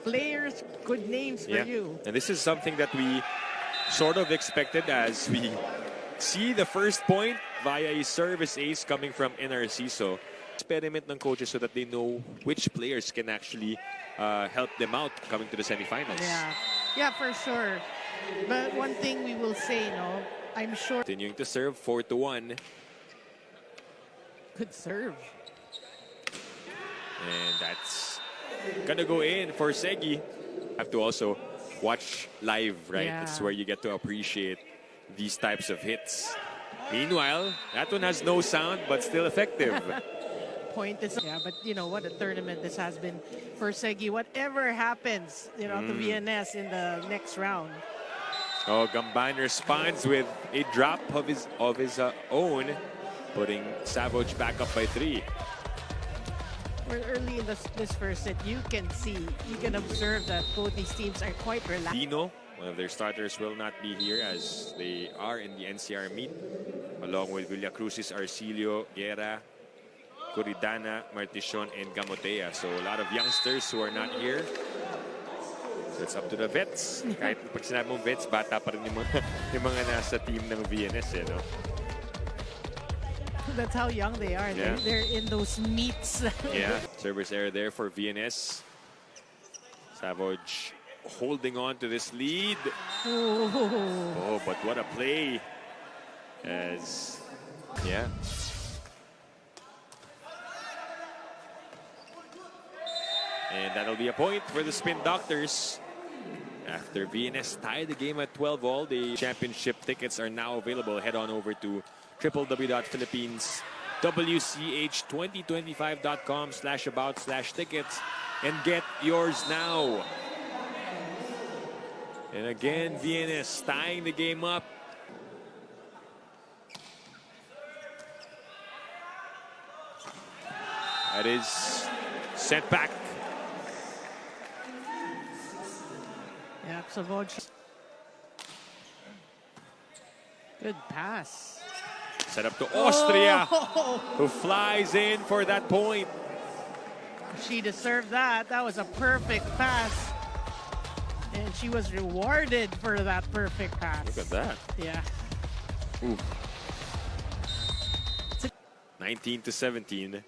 players, good names for you. And this is something that we sort of expected as we see the first point via a service ace coming from NRC. So experiment ng coaches so that they know which players can actually help them out coming to the semifinals. Yeah, for sure. But one thing we will say, no, I'm sure. Continuing to serve 4-1. Good serve. And that's gonna go in for Segi. Have to also watch live, right? Yeah. That's where you get to appreciate these types of hits. Meanwhile, that one has no sound but still effective. Point is, but you know what a tournament this has been for Segi. Whatever happens, to VNS in the next round. Oh, Gamban responds with a drop of his own, putting Savouge back up by 3. Well, early in this first set, you can observe that both these teams are quite relaxed. Dino, one of their starters, will not be here as they are in the NCR meet, along with Villacruz's Arcilio, Guerra, Curidana, Martichon, and Gamotea. So a lot of youngsters who are not here. So it's up to the vets. Kahit pag sinabi mong vets, bata pa rin yung mga nasa team ng VNS, no? That's how young they are. Yeah. They're in those meets. Yeah, service error there for VNS. Savouge holding on to this lead. Oh, but what a play. And that'll be a point for the Spin Doctors. After VNS tied the game at 12-all, the championship tickets are now available. Head on over to www.philippineswch2025.com/about/tickets and get yours now. And again, VNS tying the game up. That is sent back. Yeah, Savouge. Good pass. Set up to Austria, who flies in for that point. She deserved that. That was a perfect pass. And she was rewarded for that perfect pass. Look at that. Yeah. Ooh. 19-17.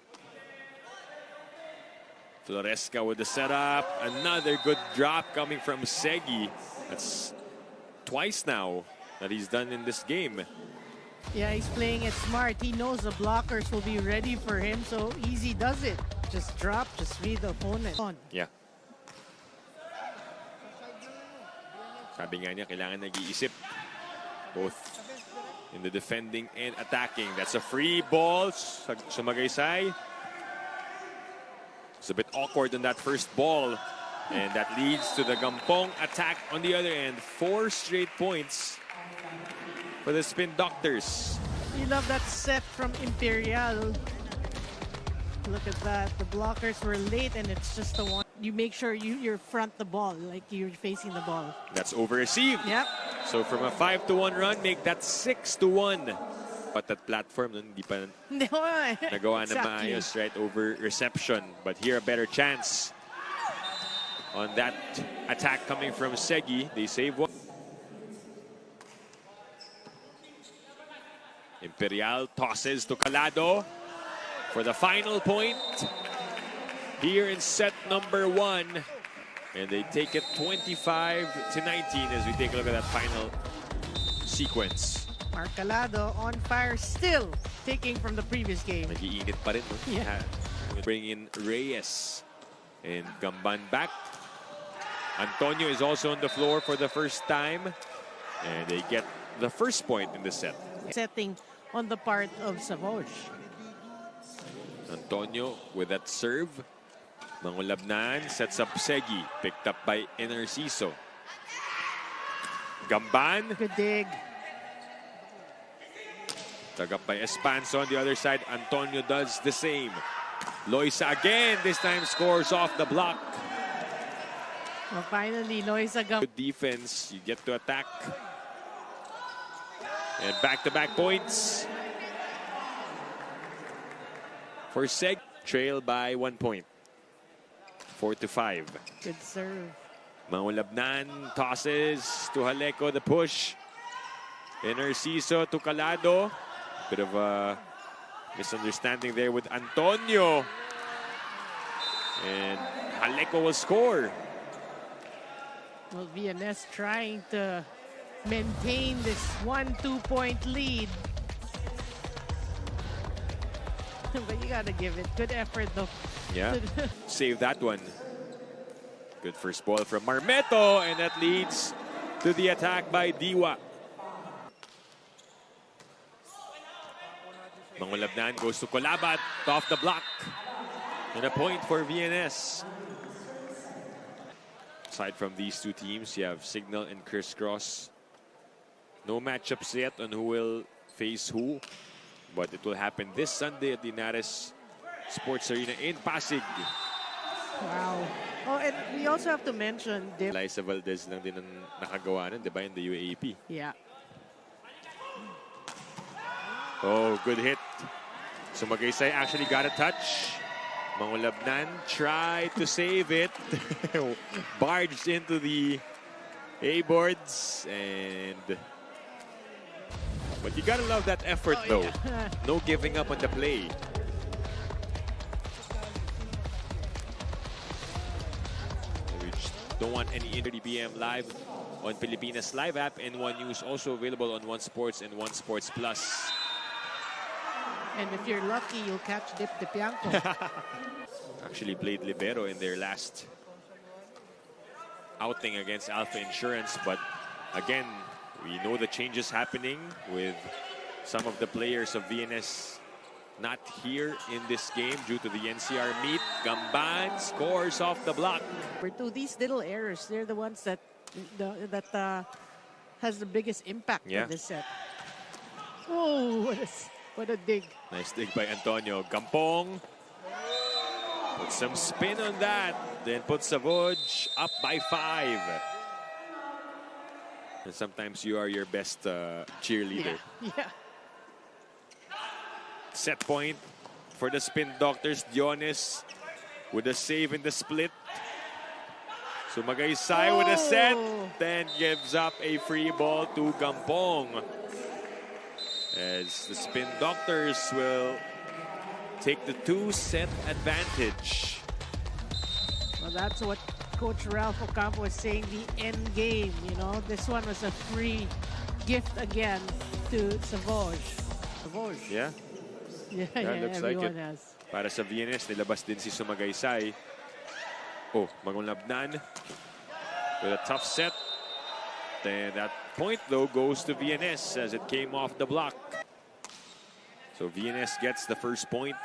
Floresca with the setup. Another good drop coming from Segi. That's twice now that he's done in this game. Yeah, he's playing it smart. He knows the blockers will be ready for him, so easy does it. Just drop, just read the opponent. Yeah. Sabi nga niya, kailangan nag-iisip. Both in the defending and attacking. That's a free ball. Sumagaysay. It's a bit awkward on that first ball. And that leads to the Gampong attack on the other end. 4 straight points for the Spin Doctors. You love that set from Imperial. Look at that. The blockers were late and it's just the one. You make sure you're front the ball, like you're facing the ball. That's over-received. Yep. So from a 5-1 run, make that 6-1. But that platform, hindi pa nagawa na maayos, right? Over reception. But here a better chance on that attack coming from Segi. They save one. Imperial tosses to Calado for the final point here in set number 1. And they take it 25-19 as we take a look at that final sequence. Calado on fire still, taking from the previous game. Nag-iinit pa rin, no? Yeah. Bring in Reyes and Gamban back. Antonio is also on the floor for the first time. And they get the first point in the set. Setting on the part of Savouge. Antonio with that serve. Mangulabnan sets up Segi. Picked up by Narciso. Gamban. Good dig. Dug up by Espanso on the other side. Antonio does the same. Loisa again. This time scores off the block. Well, finally, Loisa got good defense. You get to attack. And back-to-back points for Seg. Trail by 1 point. 4-5. Good serve. Mangulabnan tosses to Haleco, the push. Narciso to Calado. Bit of a misunderstanding there with Antonio. And Haleco will score. Well, VNS trying to maintain this 1-2 point lead. But you gotta give it. Good effort though. Yeah, save that one. Good first ball from Marmeto, and that leads to the attack by Diwa. Mangulabnan goes to Colabat, off the block. And a point for VNS. Aside from these two teams, you have Signal and Crisscross. No matchups yet on who will face who. But it will happen this Sunday at the Inares Sports Arena in Pasig. Wow. Oh, and we also have to mention... Liza Valdez lang din ang nakagawa nun, di ba, in the UAAP. Yeah. Oh, good hit. So Magaysay actually got a touch. Mangulabnan tried to save it. Barged into the A-boards. But you gotta love that effort, though. Yeah. No giving up on the play. We just don't want any 30 p.m. live on Pilipinas Live app, and One News also available on One Sports and One Sports Plus. And if you're lucky, you'll catch Dip Dipianco. Actually played libero in their last outing against Alpha Insurance, but again, we know the changes happening with some of the players of VNS not here in this game due to the NCR meet. Gamban scores off the block. These little errors, they're the ones that has the biggest impact in this set. Oh, what a dig. Nice dig by Antonio. Gampong. Put some spin on that. Then put Savouge up by 5. And sometimes you are your best cheerleader. Yeah. Set point for the Spin Doctors. Dionis with a save in the split. So Magaysay with a set. Then gives up a free ball to Gampong. As the Spin Doctors will take the 2-set advantage. Well, that's what Coach Ralph Ocampo was saying, the end game. You know, this one was a free gift again to Savouge. Savouge. Yeah. Yeah, looks like it. has. Para sa VNS, nilabas din si Sumagaysay. Oh, Mangulabnan with a tough set. Then that point, though, goes to VNS as it came off the block. So VNS gets the first point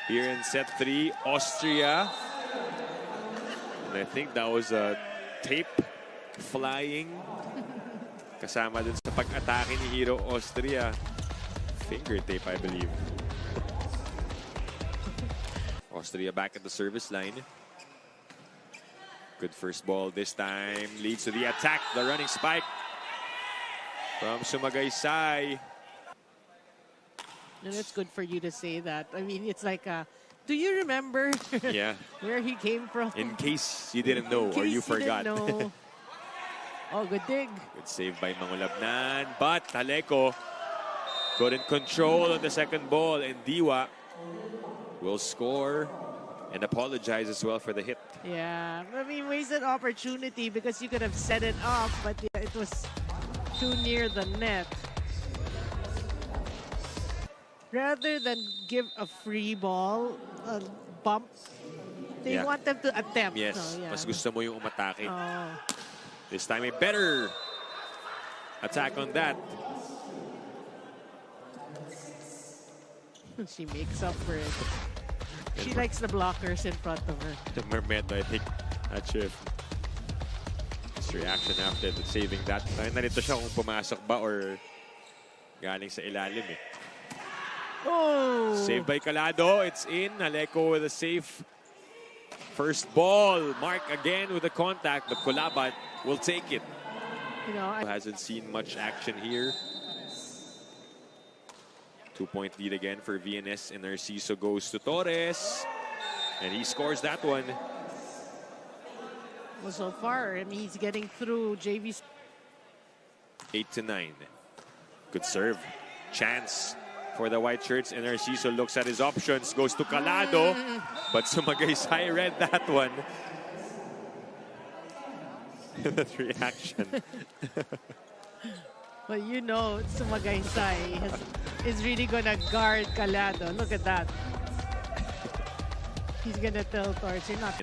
here in set 3. Austria. And I think that was a tape flying. Kasama dun sa pag-atake ni Hero Austria. Finger tape, I believe. Austria back at the service line. Good first ball this time. Leads to the attack. The running spike from Sumagaysay. And it's good for you to say that. I mean, it's like, do you remember where he came from? In case you didn't know or you forgot. Oh, good dig. Good save by Mangulabnan. But Haleco couldn't control on the second ball. And Diwa will score and apologize as well for the hit. Yeah, I mean, wasted opportunity because you could have set it up, but it was too near the net. Rather than give a free ball, a bump, they want them to attempt. Yes, so, mas gusto mo yung umatake. Oh. This time a better attack on that. She makes up for it. She likes the blockers in front of her. The Marmeto, I think, not sure if his reaction after saving that. Narito siya kung pumasok ba or galing sa ilalim eh. Oh! Saved by Calado. It's in. Haleco with a safe first ball. Mark again with the contact, but Colabat will take it. You know, Hasn't seen much action here. 2-point lead again for VNS, and Narciso goes to Torres. And he scores that one. Well, so far, I mean, he's getting through JV. 8-9. Good serve. Chance for the white shirts. And Narciso looks at his options. Goes to Calado. But Sumagaysay read that one. That reaction. Well, you know, Sumagaysay is really going to guard Calado. Look at that. He's going to tell Torch, you're not.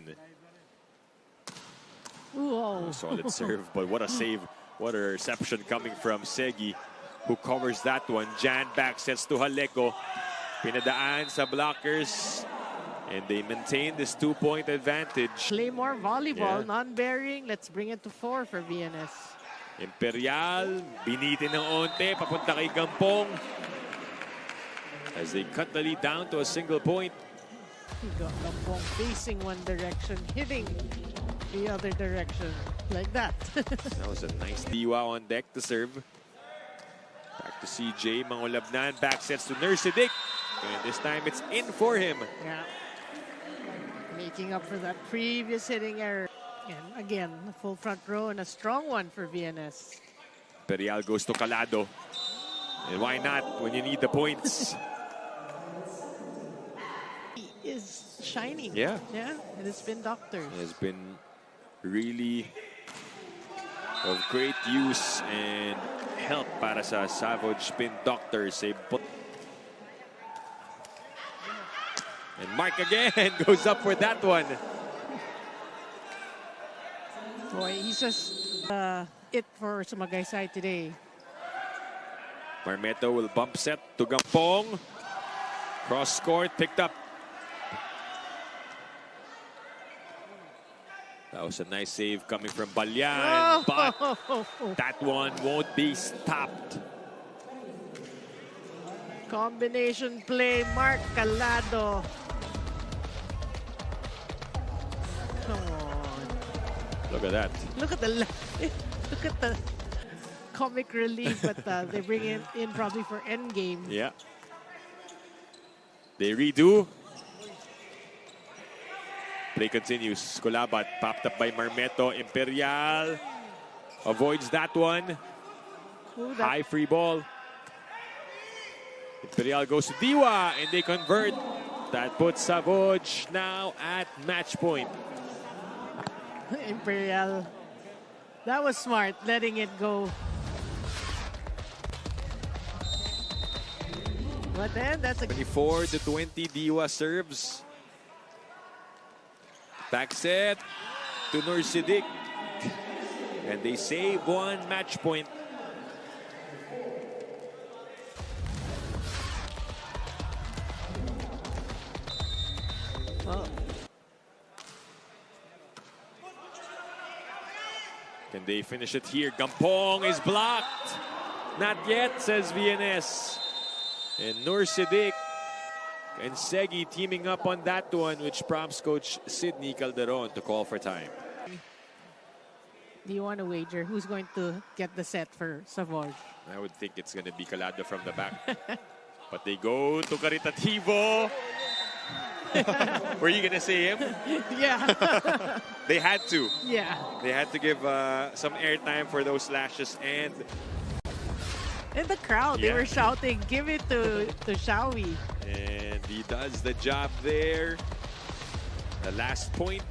Whoa. Solid serve, but what a save. What a reception coming from Segi, who covers that one. Jan back sets to Haleco. Pinadaan sa blockers. And they maintain this 2-point advantage. Play more volleyball, non-bearing. Let's bring it to 4 for VNS. Imperial, binitin ng onte, papunta kay Gampong. As they cut the lead down to a single point. Gampong facing one direction, hitting the other direction, like that. That was a nice Diwa on deck to serve. Back to CJ, Mangolabnan, back sets to Nersidik. And this time it's in for him. Yeah. Making up for that previous hitting error. And again, a full front row and a strong one for VNS. Imperial goes to Calado. And why not when you need the points? He is shining. Yeah. Yeah, it has been Doctors. It has been really of great use and help para sa Savouge Spin Doctors. And Mark again goes up for that one. Boy, he's just it for Sumagaysay today. Marmeto will bump set to Gampong. Cross court, picked up. That was a nice save coming from Balyan, but that one won't be stopped. Combination play, Mark Calado. Come on. Look at that. Look at the comic relief, but they bring it in probably for endgame. Yeah. They redo. Play continues. Kulabat popped up by Marmeto. Imperial avoids that one. Ooh, High free ball. Imperial goes to Diwa and they convert. That puts Savouge now at match point. Imperial. That was smart, letting it go. But then that's a 24-20, Diwa serves. Back set to Nersidik. And they save one match point. oh. Can they finish it here? Gampong is blocked. Not yet, says VNS. And Nersidik and Segi teaming up on that one, which prompts Coach Sidney Calderon to call for time. Do you want to wager who's going to get the set for Savouge? I would think it's going to be Calado from the back. But they go to Caritativo. Were you going to say him? Yeah. They had to. Yeah. They had to give some airtime for those slashes. And In the crowd, they were shouting, give it to Shawi. And he does the job there. The last point.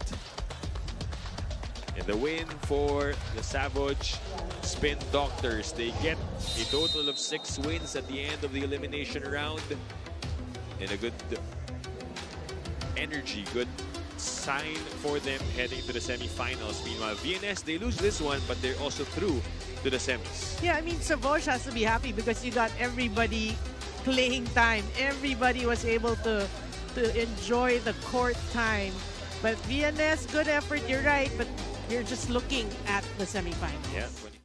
And the win for the Savouge Spin Doctors. They get a total of 6 wins at the end of the elimination round. And a good energy, good sign for them heading to the semifinals. Meanwhile, VNS, they lose this one, but they're also through to the semis. Yeah, I mean, Savouge has to be happy because you got everybody playing time. Everybody was able to enjoy the court time. But VNS, good effort, you're right, but you're just looking at the semifinals. Yeah.